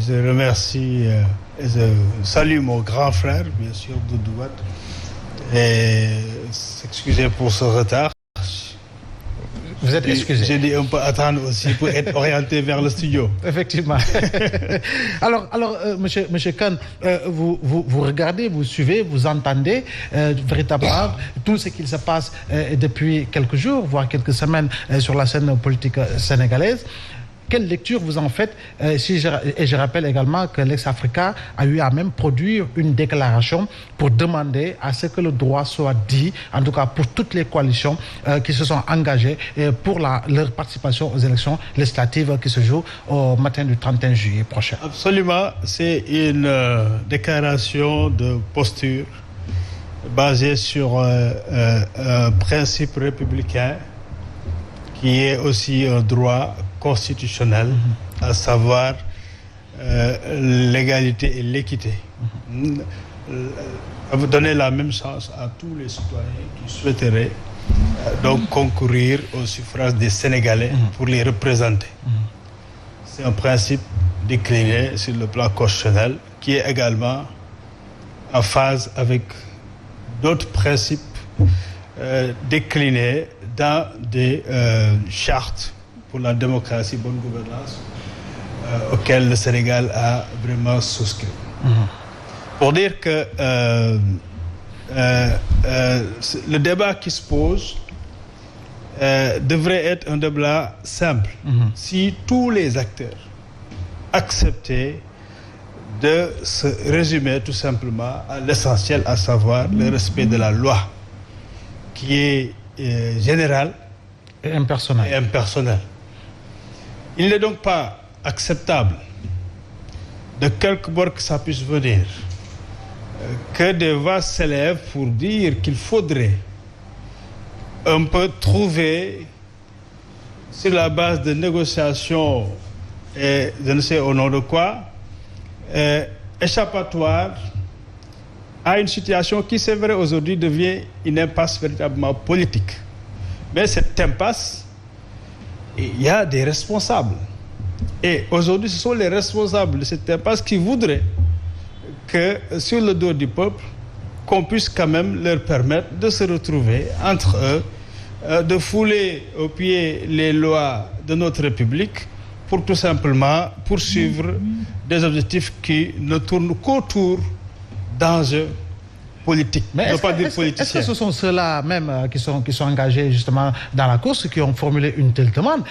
je remercie et je salue mon grand frère, bien sûr, Doudou Wade, et s'excuser pour ce retard. Vous êtes excusé. J'ai dit un peu attendre aussi pour être orienté vers le studio. Effectivement. Alors, monsieur Kane, vous regardez, vous suivez, vous entendez véritablement tout ce qu'il se passe depuis quelques jours, voire quelques semaines sur la scène politique sénégalaise. Quelle lecture vous en faites et je rappelle également que l'ex-Africa a eu à même produire une déclaration pour demander à ce que le droit soit dit, en tout cas pour toutes les coalitions qui se sont engagées pour leur participation aux élections législatives qui se jouent au matin du 31 juillet prochain. Absolument, c'est une déclaration de posture basée sur un principe républicain qui est aussi un droit constitutionnel, à savoir l'égalité et l'équité. Donner la même chance à tous les citoyens qui souhaiteraient donc concourir au suffrage des Sénégalais pour les représenter. C'est un principe décliné sur le plan constitutionnel qui est également en phase avec d'autres principes déclinés dans des chartes pour la démocratie, bonne gouvernance, auquel le Sénégal a vraiment souscrit. Pour dire que le débat qui se pose devrait être un débat simple. Si tous les acteurs acceptaient de se résumer tout simplement à l'essentiel, à savoir le respect de la loi, qui est général et impersonnel. Il n'est donc pas acceptable, de quelque bord que ça puisse venir, que des voix s'élèvent pour dire qu'il faudrait un peu trouver, sur la base de négociations et je ne sais au nom de quoi, échappatoire à une situation qui, c'est vrai, aujourd'hui devient une impasse véritablement politique. Mais cette impasse, il y a des responsables. Et aujourd'hui, ce sont les responsables de cette impasse qui voudraient que, sur le dos du peuple, qu'on puisse quand même leur permettre de se retrouver entre eux, de fouler aux pieds les lois de notre République pour tout simplement poursuivre des objectifs qui ne tournent qu'autour d'enjeux politique. Mais est-ce que ce sont ceux-là même qui sont engagés justement dans la course qui ont formulé une telle demande?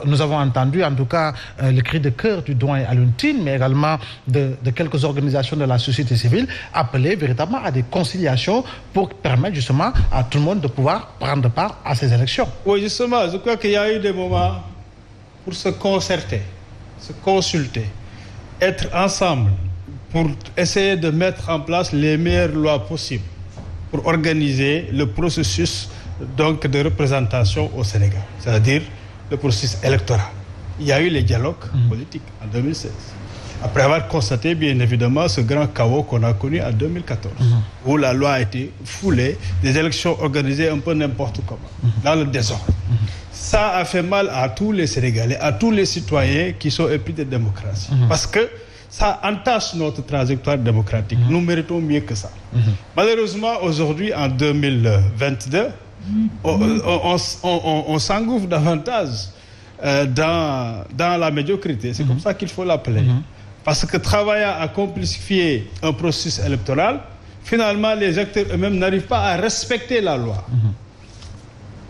Nous avons entendu en tout cas le cri de cœur du doyen Alioune Tine, mais également de quelques organisations de la société civile appeler véritablement à des conciliations pour permettre justement à tout le monde de pouvoir prendre part à ces élections. Oui, justement, je crois qu'il y a eu des moments pour se concerter, se consulter, être ensemble, pour essayer de mettre en place les meilleures lois possibles pour organiser le processus donc de représentation au Sénégal, c'est-à-dire le processus électoral. Il y a eu les dialogues politiques en 2016, après avoir constaté bien évidemment ce grand chaos qu'on a connu en 2014, où la loi a été foulée, des élections organisées un peu n'importe comment, dans le désordre. Ça a fait mal à tous les Sénégalais, à tous les citoyens qui sont épris de démocratie, parce que ça entache notre trajectoire démocratique. Nous méritons mieux que ça. Malheureusement, aujourd'hui, en 2022, on s'engouffre davantage dans la médiocrité. C'est comme ça qu'il faut l'appeler. Parce que travaillant à complexifier un processus électoral, finalement, les acteurs eux-mêmes n'arrivent pas à respecter la loi.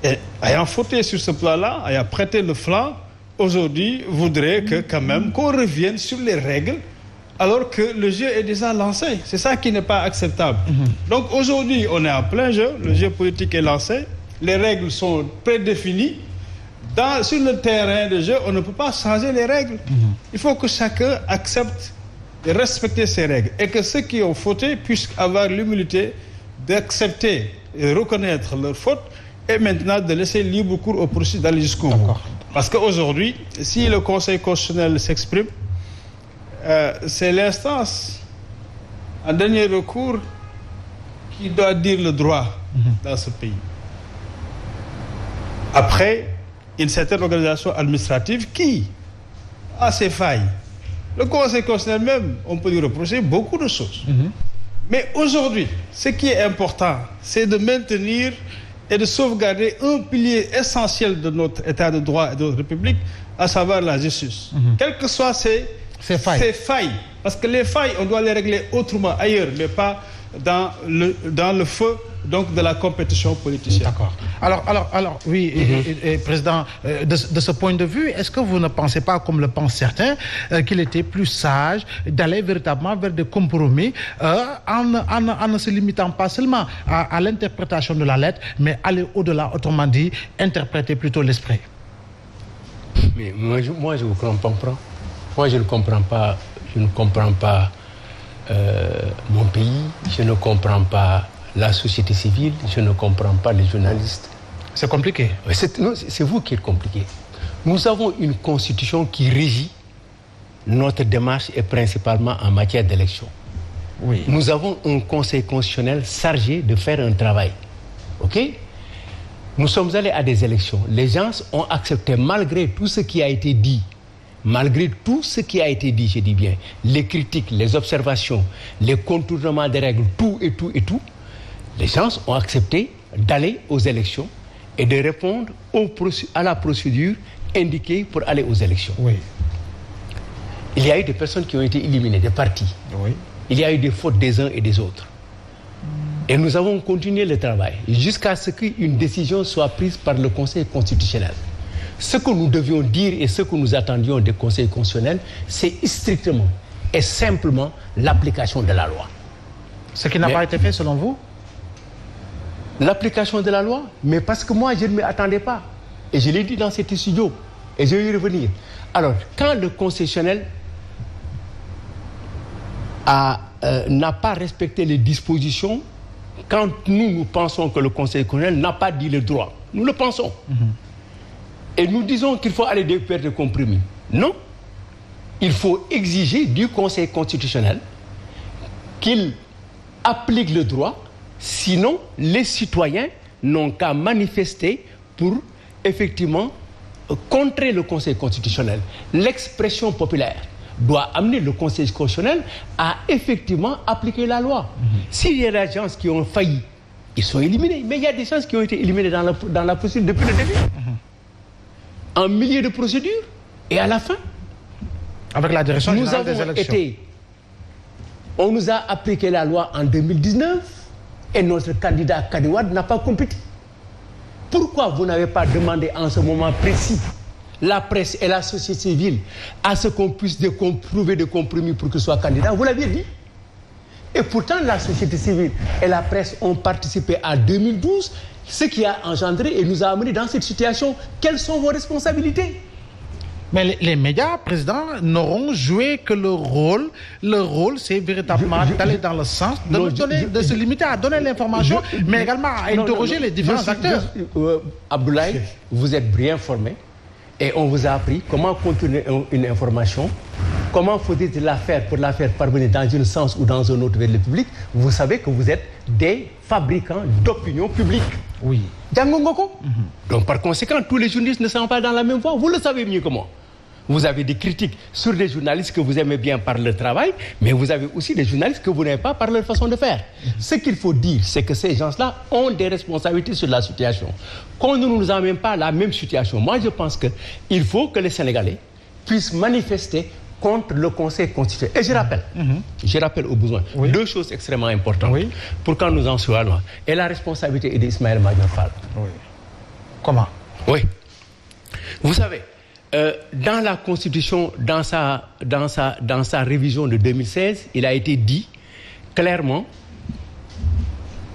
Et ayant fauté sur ce plan-là, ayant prêté le flanc, aujourd'hui, voudrait que quand même qu'on revienne sur les règles alors que le jeu est déjà lancé. C'est ça qui n'est pas acceptable. Donc aujourd'hui, on est en plein jeu, le jeu politique est lancé, les règles sont prédéfinies. Sur le terrain de jeu, on ne peut pas changer les règles. Il faut que chacun accepte de respecter ces règles et que ceux qui ont fauté puissent avoir l'humilité d'accepter et reconnaître leur faute et maintenant de laisser libre cours au processus d'aller jusqu'au bout. Parce qu'aujourd'hui, si le Conseil constitutionnel s'exprime, c'est l'instance, en dernier recours, qui doit dire le droit dans ce pays. Après, une certaine organisation administrative qui a ses failles, Le Conseil constitutionnel même, on peut lui reprocher beaucoup de choses. Mais aujourd'hui, ce qui est important, c'est de maintenir et de sauvegarder un pilier essentiel de notre État de droit et de notre République, à savoir la justice. Quelles que soient ces failles. Parce que les failles, on doit les régler autrement, ailleurs, mais pas dans le feu donc de la compétition politicienne. D'accord. Alors oui, et Président, de ce point de vue, est-ce que vous ne pensez pas, comme le pensent certains, qu'il était plus sage d'aller véritablement vers des compromis en ne se limitant pas seulement à l'interprétation de la lettre, mais aller au-delà, autrement dit, interpréter plutôt l'esprit? Mais moi, je vous comprends. Moi, je ne comprends pas. Je ne comprends pas mon pays. Je ne comprends pas la société civile. Je ne comprends pas les journalistes. C'est compliqué. C'est vous qui êtes compliqué. Nous avons une constitution qui régit notre démarche et principalement en matière d'élection. Oui. Nous avons un conseil constitutionnel chargé de faire un travail. OK? Nous sommes allés à des élections. Les gens ont accepté malgré tout ce qui a été dit. Malgré tout ce qui a été dit, je dis bien, les critiques, les observations, les contournements des règles, tout, les gens ont accepté d'aller aux élections et de répondre à la procédure indiquée pour aller aux élections. Oui. Il y a eu des personnes qui ont été éliminées, des partis. Oui. Il y a eu des fautes des uns et des autres. Et nous avons continué le travail jusqu'à ce qu'une décision soit prise par le Conseil constitutionnel. Ce que nous devions dire et ce que nous attendions des conseils constitutionnels, c'est strictement et simplement l'application de la loi. Ce qui n'a pas été fait selon vous? L'application de la loi, mais parce que moi je ne m'y attendais pas. Et je l'ai dit dans cet studio, et je vais y revenir. Alors, quand le constitutionnel n'a pas respecté les dispositions, quand nous pensons que le Conseil constitutionnel n'a pas dit le droit, nous le pensons. Et nous disons qu'il faut aller vers des compromis. Non. Il faut exiger du Conseil constitutionnel qu'il applique le droit, sinon les citoyens n'ont qu'à manifester pour effectivement contrer le Conseil constitutionnel. L'expression populaire doit amener le Conseil constitutionnel à effectivement appliquer la loi. S'il y a des gens qui ont failli, ils sont éliminés. Mais il y a des gens qui ont été éliminés dans la procédure depuis le début. En milieu de procédure et à la fin. Avec la direction générale des élections. On nous a appliqué la loi en 2019 et notre candidat Karim Wade n'a pas compété. Pourquoi vous n'avez pas demandé en ce moment précis la presse et la société civile à ce qu'on puisse trouver des compromis pour qu'il soit candidat? Vous l'aviez dit. Et pourtant, la société civile et la presse ont participé à 2012, ce qui a engendré et nous a amené dans cette situation. Quelles sont vos responsabilités? Mais les médias, Président, n'auront joué que leur rôle. Leur rôle, c'est véritablement d'aller dans le sens de se limiter à donner l'information, mais également à interroger les différents acteurs. Abdoulaye, vous êtes bien formé et on vous a appris comment contenir une information. Comment faut-il la faire pour la faire parvenir dans un sens ou dans un autre vers le public? Vous savez que vous êtes des fabricants d'opinion publique. Oui. Donc par conséquent, tous les journalistes ne sont pas dans la même voie. Vous le savez mieux que moi. Vous avez des critiques sur des journalistes que vous aimez bien par leur travail, mais vous avez aussi des journalistes que vous n'aimez pas par leur façon de faire. Ce qu'il faut dire, c'est que ces gens-là ont des responsabilités sur la situation. Qu'on ne nous amène pas à la même situation. Moi, je pense qu'il faut que les Sénégalais puissent manifester contre le Conseil constitutionnel. Et je rappelle au besoin deux choses extrêmement importantes pour quand nous en soyons loin. Et la responsabilité est d'Ismaël Madior Fall. Oui. Comment? Oui. Vous savez, dans la Constitution, dans sa révision de 2016, il a été dit clairement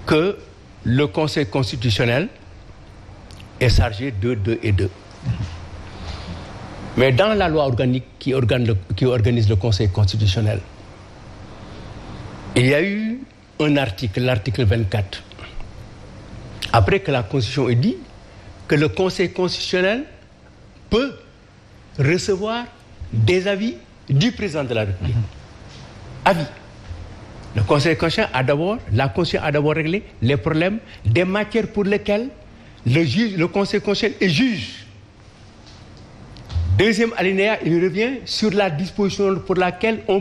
que le Conseil constitutionnel est chargé de 2 et 2. Mais dans la loi organique qui organise le Conseil constitutionnel, il y a eu un article, l'article 24. Après que la Constitution ait dit que le Conseil constitutionnel peut recevoir des avis du président de la République. Avis. Le Conseil constitutionnel la Constitution a d'abord réglé les problèmes des matières pour lesquelles le Conseil constitutionnel est juge. Deuxième alinéa, il revient sur la disposition pour laquelle on